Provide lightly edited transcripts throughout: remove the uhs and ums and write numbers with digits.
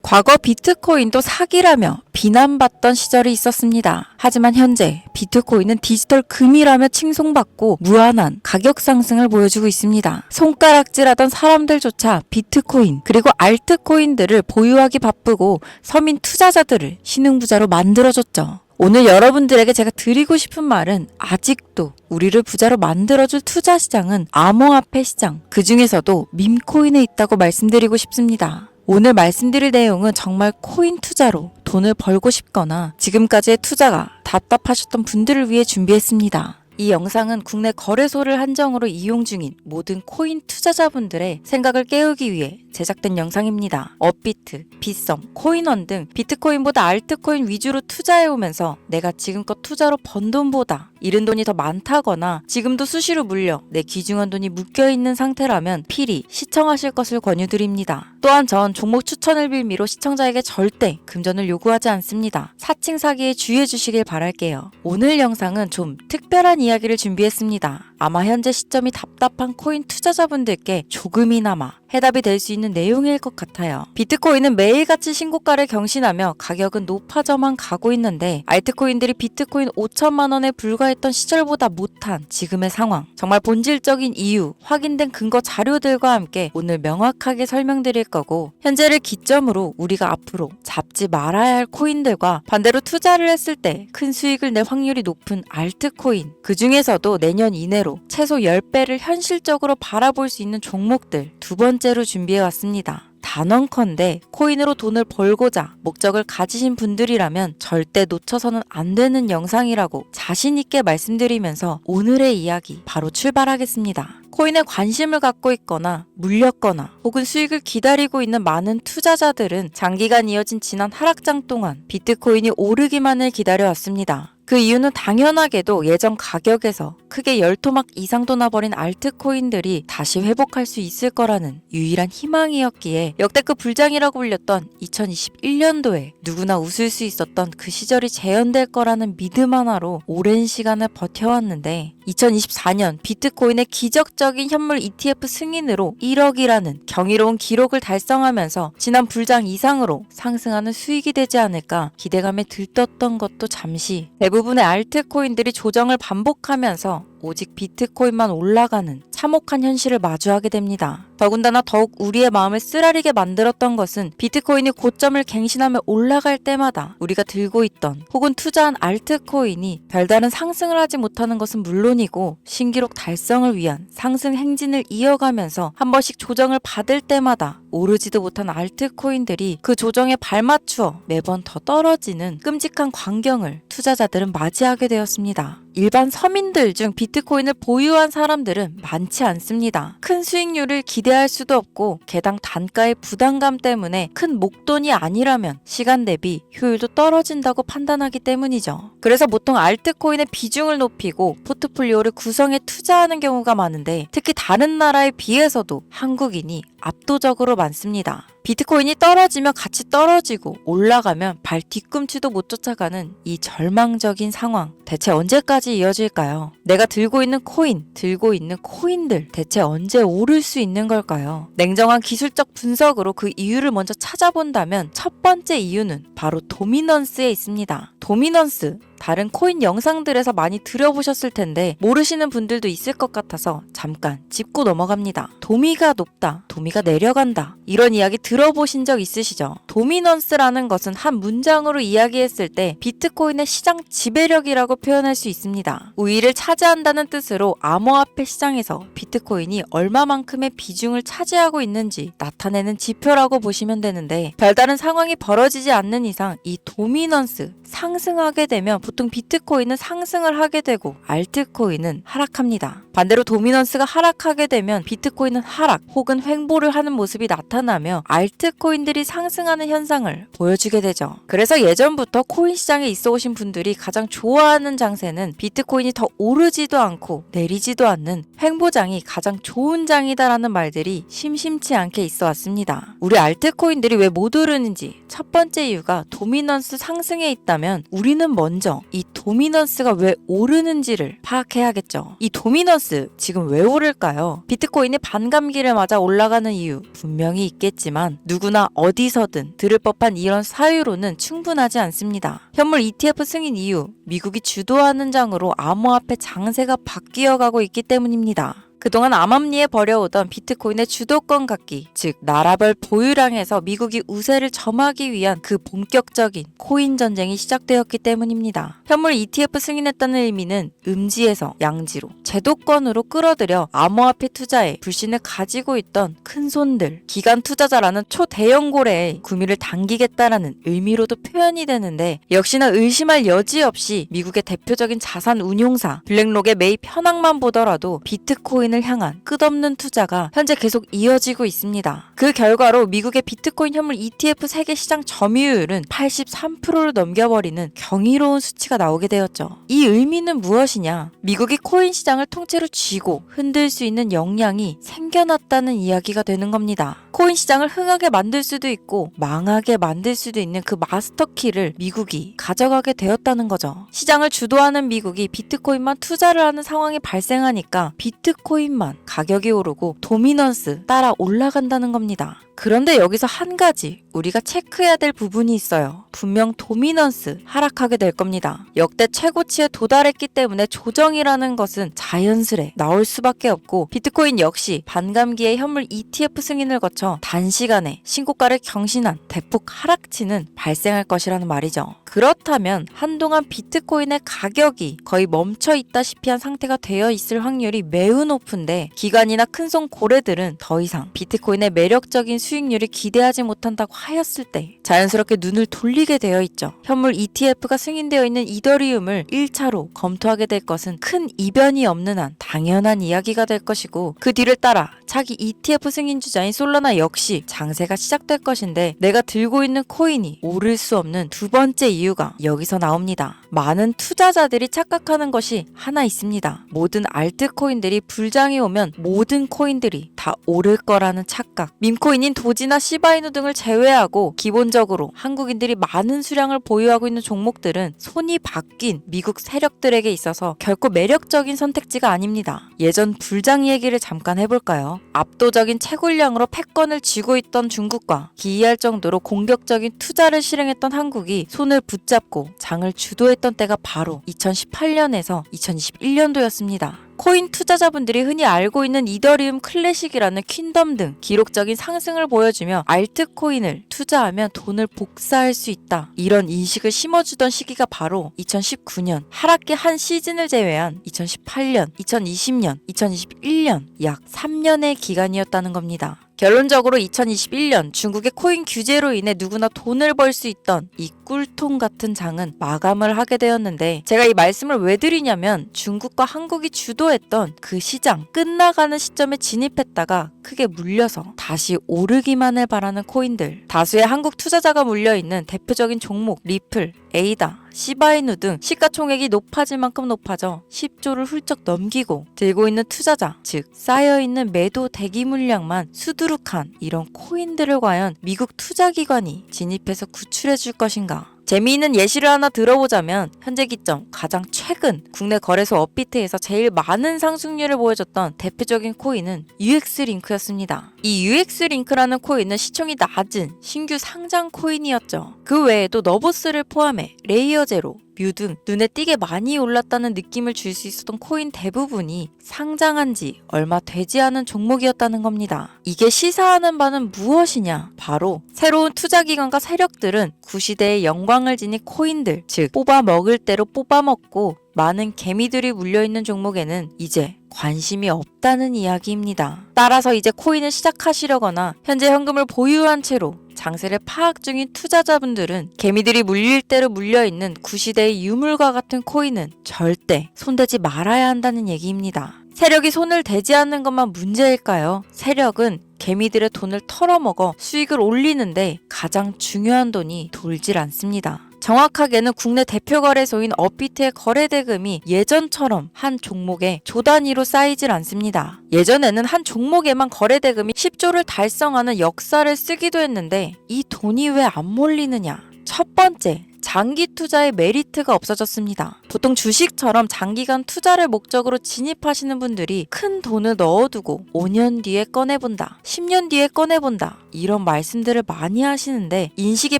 과거 비트코인도 사기라며 비난받던 시절이 있었습니다. 하지만 현재 비트코인은 디지털 금이라며 칭송받고 무한한 가격 상승을 보여주고 있습니다. 손가락질하던 사람들조차 비트코인 그리고 알트코인들을 보유하기 바쁘고 서민 투자자들을 신흥부자로 만들어줬죠. 오늘 여러분들에게 제가 드리고 싶은 말은 아직도 우리를 부자로 만들어줄 투자 시장은 암호화폐 시장, 그 중에서도 밈코인에 있다고 말씀드리고 싶습니다. 오늘 말씀드릴 내용은 정말 코인 투자로 돈을 벌고 싶거나 지금까지의 투자가 답답하셨던 분들을 위해 준비했습니다. 이 영상은 국내 거래소를 한정으로 이용 중인 모든 코인 투자자분들의 생각을 깨우기 위해 제작된 영상입니다. 업비트, 빗썸, 코인원 등 비트코인보다 알트코인 위주로 투자해오면서 내가 지금껏 투자로 번 돈보다 잃은 돈이 더 많다거나 지금도 수시로 물려 내 귀중한 돈이 묶여있는 상태라면 필히 시청하실 것을 권유드립니다. 또한 전 종목 추천을 빌미로 시청자에게 절대 금전을 요구하지 않습니다. 사칭 사기에 주의해 주시길 바랄게요. 오늘 영상은 좀 특별한 이야기를 준비했습니다. 아마 현재 시점이 답답한 코인 투자자분들께 조금이나마 해답이 될 수 있는 내용일 것 같아요. 비트코인은 매일같이 신고가를 경신하며 가격은 높아져만 가고 있는데 알트코인들이 비트코인 5천만 원에 불과했던 시절보다 못한 지금의 상황, 정말 본질적인 이유, 확인된 근거 자료들과 함께 오늘 명확하게 설명드릴 거고, 현재를 기점으로 우리가 앞으로 잡지 말아야 할 코인들과 반대로 투자를 했을 때 큰 수익을 낼 확률이 높은 알트코인, 그 중에서도 내년 이내로 최소 10배를 현실적으로 바라볼 수 있는 종목들 두 번째로 준비해왔습니다. 단언컨대 코인으로 돈을 벌고자 목적을 가지신 분들이라면 절대 놓쳐서는 안 되는 영상이라고 자신있게 말씀드리면서 오늘의 이야기 바로 출발하겠습니다. 코인에 관심을 갖고 있거나 물렸거나 혹은 수익을 기다리고 있는 많은 투자자들은 장기간 이어진 지난 하락장 동안 비트코인이 오르기만을 기다려왔습니다. 그 이유는 당연하게도 예전 가격에서 크게 10토막 이상도 나버린 알트코인들이 다시 회복할 수 있을 거라는 유일한 희망이었기에 역대급 불장이라고 불렸던 2021년도에 누구나 웃을 수 있었던 그 시절이 재현될 거라는 믿음 하나로 오랜 시간을 버텨왔는데 2024년 비트코인의 기적적인 현물 ETF 승인으로 1억이라는 경이로운 기록을 달성하면서 지난 불장 이상으로 상승하는 수익이 되지 않을까 기대감에 들떴던 것도 잠시 대부분의 알트코인들이 조정을 반복하면서 오직 비트코인만 올라가는 참혹한 현실을 마주하게 됩니다. 더군다나 더욱 우리의 마음을 쓰라리게 만들었던 것은 비트코인이 고점을 갱신하며 올라갈 때마다 우리가 들고 있던 혹은 투자한 알트코인이 별다른 상승을 하지 못하는 것은 물론이고 신기록 달성을 위한 상승 행진을 이어가면서 한 번씩 조정을 받을 때마다 오르지도 못한 알트코인들이 그 조정에 발맞추어 매번 더 떨어지는 끔찍한 광경을 투자자들은 맞이하게 되었습니다. 일반 서민들 중 비트코인을 보유한 사람들은 많지 않습니다. 큰 수익률을 기대할 수도 없고 개당 단가의 부담감 때문에 큰 목돈이 아니라면 시간 대비 효율도 떨어진다고 판단하기 때문이죠. 그래서 보통 알트코인의 비중을 높이고 포트폴리오를 구성해 투자하는 경우가 많은데 특히 다른 나라에 비해서도 한국인이 압도적으로 많습니다. 비트코인이 떨어지면 같이 떨어지고 올라가면 발 뒤꿈치도 못 쫓아가는 이 절망적인 상황 대체 언제까지 이어질까요? 내가 들고 있는 코인, 들고 있는 코인들 대체 언제 오를 수 있는 걸까요? 냉정한 기술적 분석으로 그 이유를 먼저 찾아본다면 첫 번째 이유는 바로 도미넌스에 있습니다. 도미넌스, 다른 코인 영상들에서 많이 들어보셨을 텐데 모르시는 분들도 있을 것 같아서 잠깐 짚고 넘어갑니다. 도미가 높다, 도미가 내려간다, 이런 이야기 들어보신 적 있으시죠? 도미넌스라는 것은 한 문장으로 이야기했을 때 비트코인의 시장 지배력이라고 표현할 수 있습니다. 우위를 차지한다는 뜻으로 암호화폐 시장에서 비트코인이 얼마만큼의 비중을 차지하고 있는지 나타내는 지표라고 보시면 되는데, 별다른 상황이 벌어지지 않는 이상 이 도미넌스, 상승하게 되면 보통 비트코인은 상승을 하게 되고 알트코인은 하락합니다. 반대로 도미넌스가 하락하게 되면 비트코인은 하락 혹은 횡보를 하는 모습이 나타나며 알트코인들이 상승하는 현상을 보여주게 되죠. 그래서 예전부터 코인 시장에 있어 오신 분들이 가장 좋아하는 장세는 비트코인이 더 오르지도 않고 내리지도 않는 횡보장이 가장 좋은 장이다라는 말들이 심심치 않게 있어 왔습니다. 우리 알트코인들이 왜 못 오르는지 첫 번째 이유가 도미넌스 상승에 있다면 우리는 먼저 먼저 이 도미넌스가 왜 오르는지를 파악해야겠죠. 이 도미넌스 지금 왜 오를까요? 비트코인이 반감기를 맞아 올라가는 이유 분명히 있겠지만 누구나 어디서든 들을 법한 이런 사유로는 충분하지 않습니다. 현물 ETF 승인 이후 미국이 주도하는 장으로 암호화폐 장세가 바뀌어가고 있기 때문입니다. 그동안 암암리에 벌여오던 비트코인의 주도권 갖기, 즉 나라별 보유량에서 미국이 우세를 점하기 위한 그 본격적인 코인 전쟁이 시작되었기 때문입니다. 현물 ETF 승인했다는 의미는 음지에서 양지로 제도권으로 끌어들여 암호화폐 투자에 불신을 가지고 있던 큰손들, 기관 투자자라는 초대형 고래의 구미를 당기겠다라는 의미로도 표현이 되는데 역시나 의심할 여지 없이 미국의 대표적인 자산 운용사 블랙록의 매입 현황만 보더라도 비트코인 을 향한 끝없는 투자가 현재 계속 이어지고 있습니다. 그 결과로 미국의 비트코인 현물 ETF 세계 시장 점유율은 83%를 넘겨버리는 경이로운 수치가 나오게 되었죠. 이 의미는 무엇이냐? 미국이 코인 시장을 통째로 쥐고 흔들 수 있는 역량이 생겨났다는 이야기가 되는 겁니다. 코인 시장을 흥하게 만들 수도 있고 망하게 만들 수도 있는 그 마스터키를 미국이 가져가게 되었다는 거죠. 시장을 주도하는 미국이 비트코인만 투자를 하는 상황이 발생하니까 비트코인만 가격이 오르고 도미넌스 따라 올라간다는 겁니다. 그런데 여기서 한 가지 우리가 체크해야 될 부분이 있어요. 분명 도미넌스 하락하게 될 겁니다. 역대 최고치에 도달했기 때문에 조정이라는 것은 자연스레 나올 수밖에 없고 비트코인 역시 반감기의 현물 ETF 승인을 거쳐 단시간에 신고가를 경신한 대폭 하락치는 발생할 것이라는 말이죠. 그렇다면 한동안 비트코인의 가격이 거의 멈춰 있다시피 한 상태가 되어 있을 확률이 매우 높은데 기관이나 큰손 고래들은 더 이상 비트코인의 매력적인 수익률을 기대하지 못한다고 하였을 때 자연스럽게 눈을 돌리게 되어 있죠. 현물 ETF가 승인되어 있는 이더리움을 1차로 검토하게 될 것은 큰 이변이 없는 한 당연한 이야기가 될 것이고 그 뒤를 따라 차기 ETF 승인 주자인 솔라나 역시 장세가 시작될 것인데 내가 들고 있는 코인이 오를 수 없는 두 번째 이유가 여기서 나옵니다. 많은 투자자들이 착각하는 것이 하나 있습니다. 모든 알트코인들이 불장이 오면 모든 코인들이 다 오를 거라는 착각. 밈코인인 도지나 시바이누 등을 제외하고 기본적으로 한국인들이 많은 수량을 보유하고 있는 종목들은 손이 바뀐 미국 세력들에게 있어서 결코 매력적인 선택지가 아닙니다. 예전 불장 얘기를 잠깐 해볼까요? 압도적인 채굴량으로 패권을 쥐고 있던 중국과 기이할 정도로 공격적인 투자를 실행했던 한국이 손을 붙잡고 장을 주도했던 때가 바로 2018년에서 2021년도였습니다. 코인 투자자분들이 흔히 알고 있는 이더리움 클래식이라는 퀸덤 등 기록적인 상승을 보여주며 알트코인을 투자하면 돈을 복사할 수 있다. 이런 인식을 심어주던 시기가 바로 2019년 하락기 한 시즌을 제외한 2018년, 2020년, 2021년 약 3년의 기간이었다는 겁니다. 결론적으로 2021년 중국의 코인 규제로 인해 누구나 돈을 벌 수 있던 이 꿀통 같은 장은 마감을 하게 되었는데 제가 이 말씀을 왜 드리냐면 중국과 한국이 주도했던 그 시장 끝나가는 시점에 진입했다가 크게 물려서 다시 오르기만을 바라는 코인들 다수의 한국 투자자가 물려있는 대표적인 종목 리플, 에이다, 시바이누 등 시가총액이 높아질 만큼 높아져 10조를 훌쩍 넘기고 들고 있는 투자자, 즉 쌓여있는 매도 대기 물량만 수두룩한 이런 코인들을 과연 미국 투자기관이 진입해서 구출해 줄 것인가? 재미있는 예시를 하나 들어보자면 현재 기점 가장 최근 국내 거래소 업비트에서 제일 많은 상승률을 보여줬던 대표적인 코인은 UX링크였습니다. 이 UX링크라는 코인은 시총이 낮은 신규 상장 코인이었죠. 그 외에도 너보스를 포함해 레이어제로, 뮤 등 눈에 띄게 많이 올랐다는 느낌을 줄 수 있었던 코인 대부분이 상장한 지 얼마 되지 않은 종목이었다는 겁니다. 이게 시사하는 바는 무엇이냐? 바로 새로운 투자기관과 세력들은 구시대의 영광을 지닌 코인들, 즉 뽑아 먹을 대로 뽑아 먹고 많은 개미들이 물려있는 종목에는 이제 관심이 없다는 이야기입니다. 따라서 이제 코인을 시작하시려거나 현재 현금을 보유한 채로 장세를 파악 중인 투자자분들은 개미들이 물릴 대로 물려있는 구시대의 유물과 같은 코인은 절대 손대지 말아야 한다는 얘기입니다. 세력이 손을 대지 않는 것만 문제일까요? 세력은 개미들의 돈을 털어먹어 수익을 올리는데 가장 중요한 돈이 돌질 않습니다. 정확하게는 국내 대표 거래소인 업비트의 거래 대금이 예전처럼 한 종목에 조 단위로 쌓이질 않습니다. 예전에는 한 종목에만 거래 대금이 10조를 달성하는 역사를 쓰기도 했는데 이 돈이 왜 안 몰리느냐? 첫 번째, 장기 투자의 메리트가 없어졌습니다. 보통 주식처럼 장기간 투자를 목적으로 진입하시는 분들이 큰 돈을 넣어두고 5년 뒤에 꺼내본다, 10년 뒤에 꺼내본다 이런 말씀들을 많이 하시는데 인식이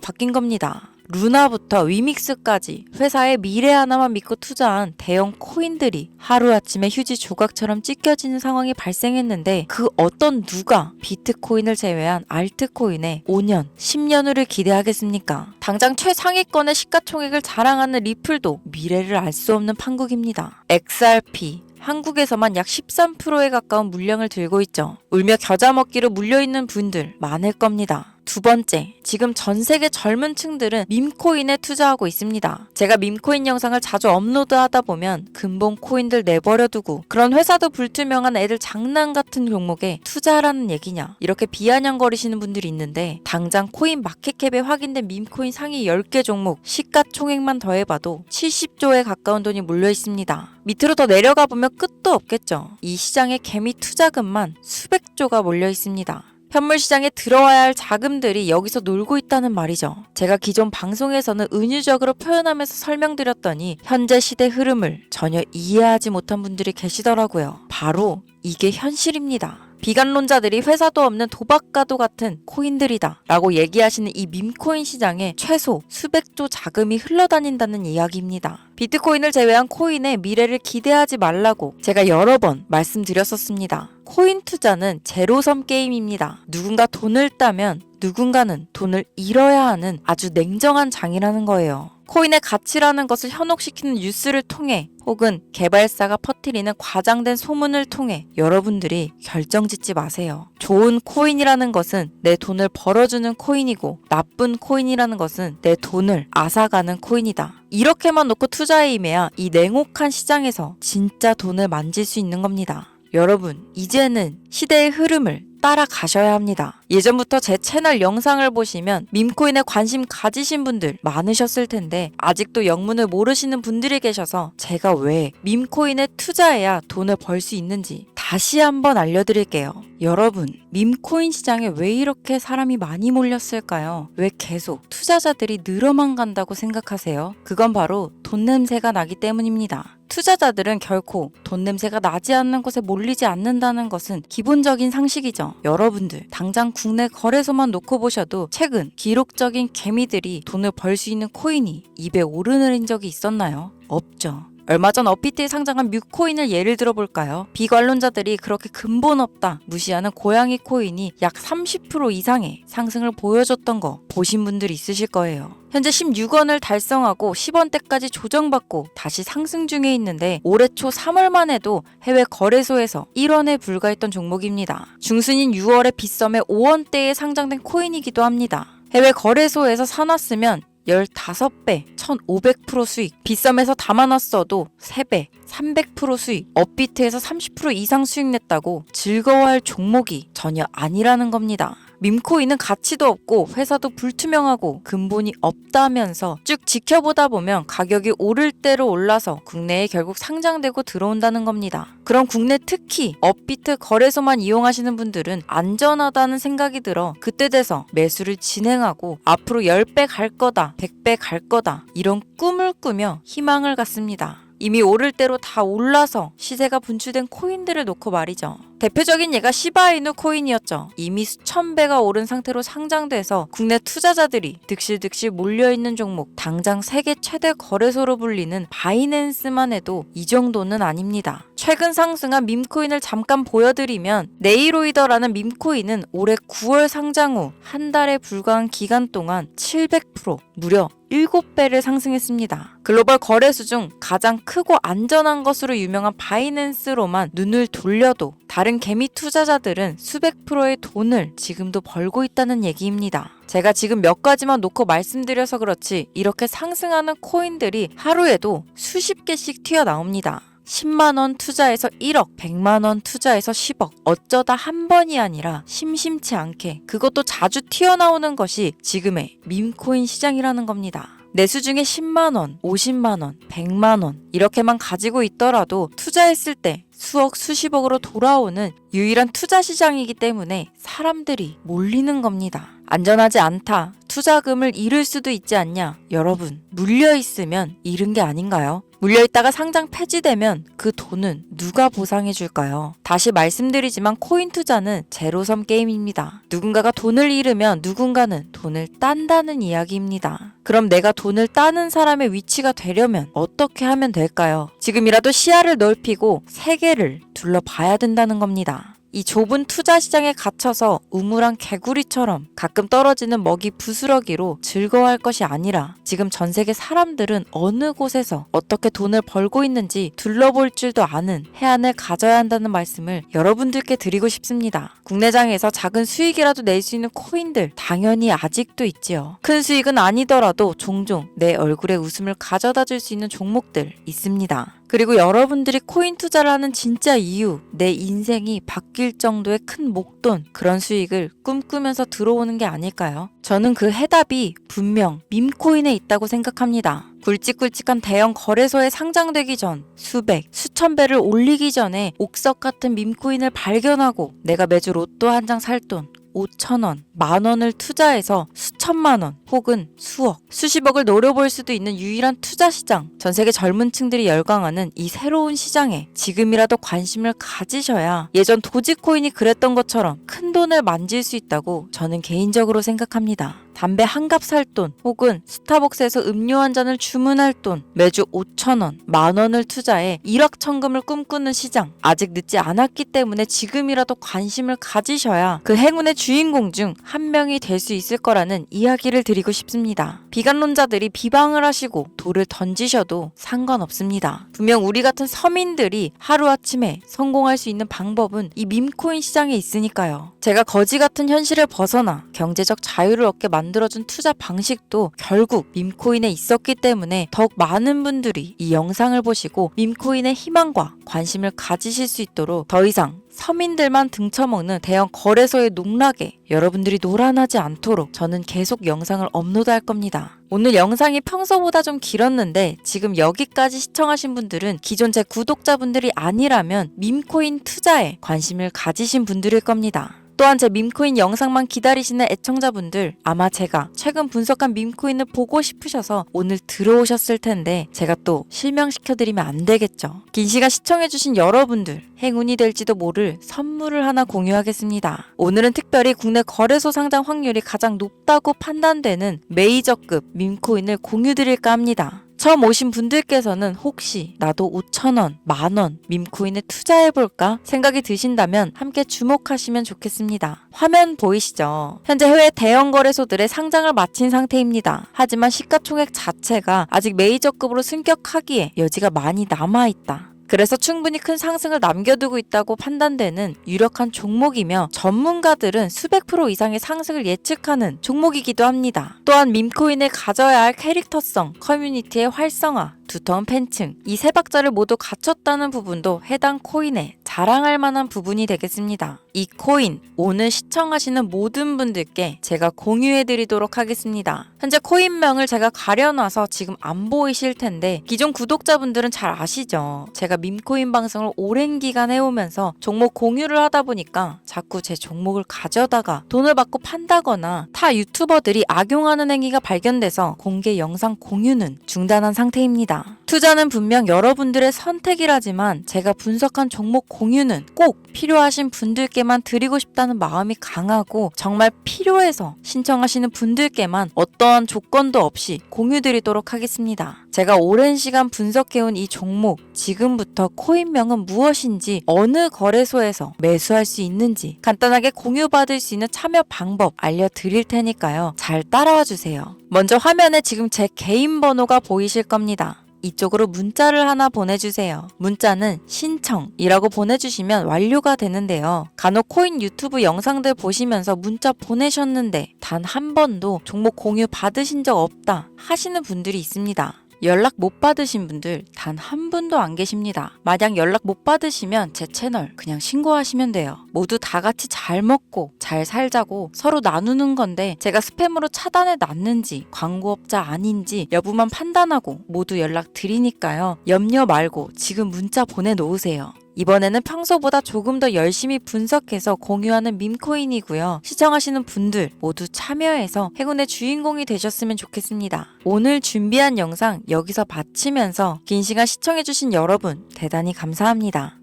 바뀐 겁니다. 루나부터 위믹스까지 회사의 미래 하나만 믿고 투자한 대형 코인들이 하루아침에 휴지 조각처럼 찢겨지는 상황이 발생했는데 그 어떤 누가 비트코인을 제외한 알트코인에 5년, 10년 후를 기대하겠습니까? 당장 최상위권의 시가총액을 자랑하는 리플도 미래를 알 수 없는 판국입니다. XRP 한국에서만 약 13%에 가까운 물량을 들고 있죠. 울며 겨자 먹기로 물려있는 분들 많을 겁니다. 두 번째, 지금 전 세계 젊은 층들은 밈코인에 투자하고 있습니다. 제가 밈코인 영상을 자주 업로드하다 보면 근본 코인들 내버려두고 그런 회사도 불투명한 애들 장난 같은 종목에 투자하라는 얘기냐 이렇게 비아냥거리시는 분들이 있는데 당장 코인 마켓캡에 확인된 밈코인 상위 10개 종목 시가총액만 더해봐도 70조에 가까운 돈이 몰려 있습니다. 밑으로 더 내려가 보면 끝도 없겠죠. 이 시장에 개미 투자금만 수백조가 몰려 있습니다. 현물 시장에 들어와야 할 자금들이 여기서 놀고 있다는 말이죠. 제가 기존 방송에서는 은유적으로 표현하면서 설명드렸더니 현재 시대 흐름을 전혀 이해하지 못한 분들이 계시더라고요. 바로 이게 현실입니다. 비관론자들이 회사도 없는 도박가도 같은 코인들이다 라고 얘기하시는 이 밈코인 시장에 최소 수백조 자금이 흘러다닌다는 이야기입니다. 비트코인을 제외한 코인의 미래를 기대하지 말라고 제가 여러 번 말씀드렸었습니다. 코인 투자는 제로섬 게임입니다. 누군가 돈을 따면 누군가는 돈을 잃어야 하는 아주 냉정한 장이라는 거예요. 코인의 가치라는 것을 현혹시키는 뉴스를 통해 혹은 개발사가 퍼뜨리는 과장된 소문을 통해 여러분들이 결정짓지 마세요. 좋은 코인이라는 것은 내 돈을 벌어주는 코인이고 나쁜 코인이라는 것은 내 돈을 앗아가는 코인이다. 이렇게만 놓고 투자에 임해야 이 냉혹한 시장에서 진짜 돈을 만질 수 있는 겁니다. 여러분, 이제는 시대의 흐름을 따라가셔야 합니다. 예전부터 제 채널 영상을 보시면 밈코인에 관심 가지신 분들 많으셨을 텐데 아직도 영문을 모르시는 분들이 계셔서 제가 왜 밈코인에 투자해야 돈을 벌 수 있는지 다시 한번 알려드릴게요. 여러분, 밈코인 시장에 왜 이렇게 사람이 많이 몰렸을까요? 왜 계속 투자자들이 늘어만 간다고 생각하세요? 그건 바로 돈 냄새가 나기 때문입니다. 투자자들은 결코 돈 냄새가 나지 않는 곳에 몰리지 않는다는 것은 기본적인 상식이죠. 여러분들 당장 국내 거래소만 놓고 보셔도 최근 기록적인 개미들이 돈을 벌 수 있는 코인이 입에 오르내린 적이 있었나요? 없죠. 얼마 전 업비트에 상장한 뮤코인을 예를 들어볼까요? 비관론자들이 그렇게 근본 없다 무시하는 고양이 코인이 약 30% 이상의 상승을 보여줬던 거 보신 분들 있으실 거예요. 현재 16원을 달성하고 10원대까지 조정받고 다시 상승 중에 있는데 올해 초 3월만 해도 해외 거래소에서 1원에 불과했던 종목입니다. 중순인 6월에 빗썸에 5원대에 상장된 코인이기도 합니다. 해외 거래소에서 사놨으면 15배, 1500% 수익, 빗썸에서 담아놨어도 3배, 300% 수익, 업비트에서 30% 이상 수익 냈다고 즐거워할 종목이 전혀 아니라는 겁니다. 밈코인은 가치도 없고 회사도 불투명하고 근본이 없다면서 쭉 지켜보다 보면 가격이 오를 대로 올라서 국내에 결국 상장되고 들어온다는 겁니다. 그럼 국내 특히 업비트 거래소만 이용하시는 분들은 안전하다는 생각이 들어 그때 돼서 매수를 진행하고 앞으로 10배 갈 거다, 100배 갈 거다 이런 꿈을 꾸며 희망을 갖습니다. 이미 오를 대로 다 올라서 시세가 분출된 코인들을 놓고 말이죠. 대표적인 예가 시바이누 코인이었죠. 이미 수천 배가 오른 상태로 상장돼서 국내 투자자들이 득실득실 몰려있는 종목, 당장 세계 최대 거래소로 불리는 바이낸스만 해도 이 정도는 아닙니다. 최근 상승한 밈코인을 잠깐 보여드리면 네이로이더라는 밈코인은 올해 9월 상장 후 한 달에 불과한 기간 동안 700% 무려 7배를 상승했습니다. 글로벌 거래소 중 가장 크고 안전한 것으로 유명한 바이낸스로만 눈을 돌려도 다른 개미 투자자들은 수백 프로의 돈을 지금도 벌고 있다는 얘기입니다. 제가 지금 몇 가지만 놓고 말씀드려서 그렇지 이렇게 상승하는 코인들이 하루에도 수십 개씩 튀어나옵니다. 10만원 투자해서 1억, 100만원 투자해서 10억. 어쩌다 한 번이 아니라 심심치 않게 그것도 자주 튀어나오는 것이 지금의 밈코인 시장이라는 겁니다. 내수 중에 10만원, 50만원, 100만원 이렇게만 가지고 있더라도 투자했을 때 수억 수십억으로 돌아오는 유일한 투자 시장이기 때문에 사람들이 몰리는 겁니다. 안전하지 않다. 투자금을 잃을 수도 있지 않냐? 여러분, 물려있으면 잃은 게 아닌가요? 물려있다가 상장 폐지되면 그 돈은 누가 보상해 줄까요? 다시 말씀드리지만 코인 투자는 제로섬 게임입니다. 누군가가 돈을 잃으면 누군가는 돈을 딴다는 이야기입니다. 그럼 내가 돈을 따는 사람의 위치가 되려면 어떻게 하면 될까요? 지금이라도 시야를 넓히고 세계를 둘러봐야 된다는 겁니다. 이 좁은 투자 시장에 갇혀서 우물안 개구리처럼 가끔 떨어지는 먹이 부스러기로 즐거워할 것이 아니라 지금 전 세계 사람들은 어느 곳에서 어떻게 돈을 벌고 있는지 둘러볼 줄도 아는 해안을 가져야 한다는 말씀을 여러분들께 드리고 싶습니다. 국내장에서 작은 수익이라도 낼 수 있는 코인들 당연히 아직도 있지요. 큰 수익은 아니더라도 종종 내 얼굴에 웃음을 가져다 줄 수 있는 종목들 있습니다. 그리고 여러분들이 코인 투자를 하는 진짜 이유, 내 인생이 바뀔 정도의 큰 목돈, 그런 수익을 꿈꾸면서 들어오는 게 아닐까요? 저는 그 해답이 분명 밈코인에 있다고 생각합니다. 굵직굵직한 대형 거래소에 상장되기 전 수백, 수천 배를 올리기 전에 옥석 같은 밈코인을 발견하고 내가 매주 로또 한 장 살 돈 5,000원, 만원을 투자해서 수천만 원 혹은 수억, 수십억을 노려볼 수도 있는 유일한 투자 시장, 전 세계 젊은 층들이 열광하는 이 새로운 시장에 지금이라도 관심을 가지셔야 예전 도지코인이 그랬던 것처럼 큰 돈을 만질 수 있다고 저는 개인적으로 생각합니다. 담배 한 갑 살 돈 혹은 스타벅스에서 음료 한 잔을 주문할 돈, 매주 5,000원, 만원을 투자해 일확천금을 꿈꾸는 시장, 아직 늦지 않았기 때문에 지금이라도 관심을 가지셔야 그 행운의 주인공 중 한 명이 될 수 있을 거라는 이야기를 드리고 싶습니다. 비관론자들이 비방을 하시고 돌을 던지셔도 상관없습니다. 분명 우리 같은 서민들이 하루아침에 성공할 수 있는 방법은 이 밈코인 시장에 있으니까요. 제가 거지 같은 현실을 벗어나 경제적 자유를 얻게 만들어준 투자 방식도 결국 밈코인에 있었기 때문에 더욱 많은 분들이 이 영상을 보시고 밈코인의 희망과 관심을 가지실 수 있도록 더 이상 서민들만 등쳐먹는 대형 거래소의 농락에 여러분들이 놀아나지 않도록 저는 계속 영상을 업로드할 겁니다. 오늘 영상이 평소보다 좀 길었는데 지금 여기까지 시청하신 분들은 기존 제 구독자분들이 아니라면 밈코인 투자에 관심을 가지신 분들일 겁니다. 또한 제 밈코인 영상만 기다리시는 애청자분들, 아마 제가 최근 분석한 밈코인을 보고 싶으셔서 오늘 들어오셨을 텐데 제가 또 실명시켜드리면 안 되겠죠. 긴 시간 시청해주신 여러분들, 행운이 될지도 모를 선물을 하나 공유하겠습니다. 오늘은 특별히 국내 거래소 상장 확률이 가장 높다고 판단되는 메이저급 밈코인을 공유드릴까 합니다. 처음 오신 분들께서는 혹시 나도 5,000원, 만원 밈코인에 투자해볼까 생각이 드신다면 함께 주목하시면 좋겠습니다. 화면 보이시죠? 현재 해외 대형 거래소들의 상장을 마친 상태입니다. 하지만 시가총액 자체가 아직 메이저급으로 승격하기에 여지가 많이 남아있다. 그래서 충분히 큰 상승을 남겨두고 있다고 판단되는 유력한 종목이며 전문가들은 수백 프로 이상의 상승을 예측하는 종목이기도 합니다. 또한 밈코인을 가져야 할 캐릭터성, 커뮤니티의 활성화, 두터운 팬층, 이 세 박자를 모두 갖췄다는 부분도 해당 코인에 자랑할 만한 부분이 되겠습니다. 이 코인, 오늘 시청하시는 모든 분들께 제가 공유해드리도록 하겠습니다. 현재 코인명을 제가 가려놔서 지금 안 보이실 텐데 기존 구독자분들은 잘 아시죠? 제가 밈코인 방송을 오랜 기간 해오면서 종목 공유를 하다 보니까 자꾸 제 종목을 가져다가 돈을 받고 판다거나 타 유튜버들이 악용하는 행위가 발견돼서 공개 영상 공유는 중단한 상태입니다. 투자는 분명 여러분들의 선택이라지만 제가 분석한 종목 공유는 꼭 필요하신 분들께만 드리고 싶다는 마음이 강하고 정말 필요해서 신청하시는 분들께만 어떠한 조건도 없이 공유드리도록 하겠습니다. 제가 오랜 시간 분석해온 이 종목, 지금부터 코인명은 무엇인지, 어느 거래소에서 매수할 수 있는지 간단하게 공유받을 수 있는 참여 방법 알려드릴 테니까요. 잘 따라와 주세요. 먼저 화면에 지금 제 개인 번호가 보이실 겁니다. 이쪽으로 문자를 하나 보내주세요. 문자는 신청이라고 보내주시면 완료가 되는데요. 간혹 코인 유튜브 영상들 보시면서 문자 보내셨는데 단 한 번도 종목 공유 받으신 적 없다 하시는 분들이 있습니다. 연락 못 받으신 분들 단 한 분도 안 계십니다. 만약 연락 못 받으시면 제 채널 그냥 신고하시면 돼요. 모두 다 같이 잘 먹고 잘 살자고 서로 나누는 건데 제가 스팸으로 차단해 놨는지 광고업자 아닌지 여부만 판단하고 모두 연락 드리니까요. 염려 말고 지금 문자 보내놓으세요. 이번에는 평소보다 조금 더 열심히 분석해서 공유하는 밈코인이고요. 시청하시는 분들 모두 참여해서 행운의 주인공이 되셨으면 좋겠습니다. 오늘 준비한 영상 여기서 마치면서 긴 시간 시청해주신 여러분 대단히 감사합니다.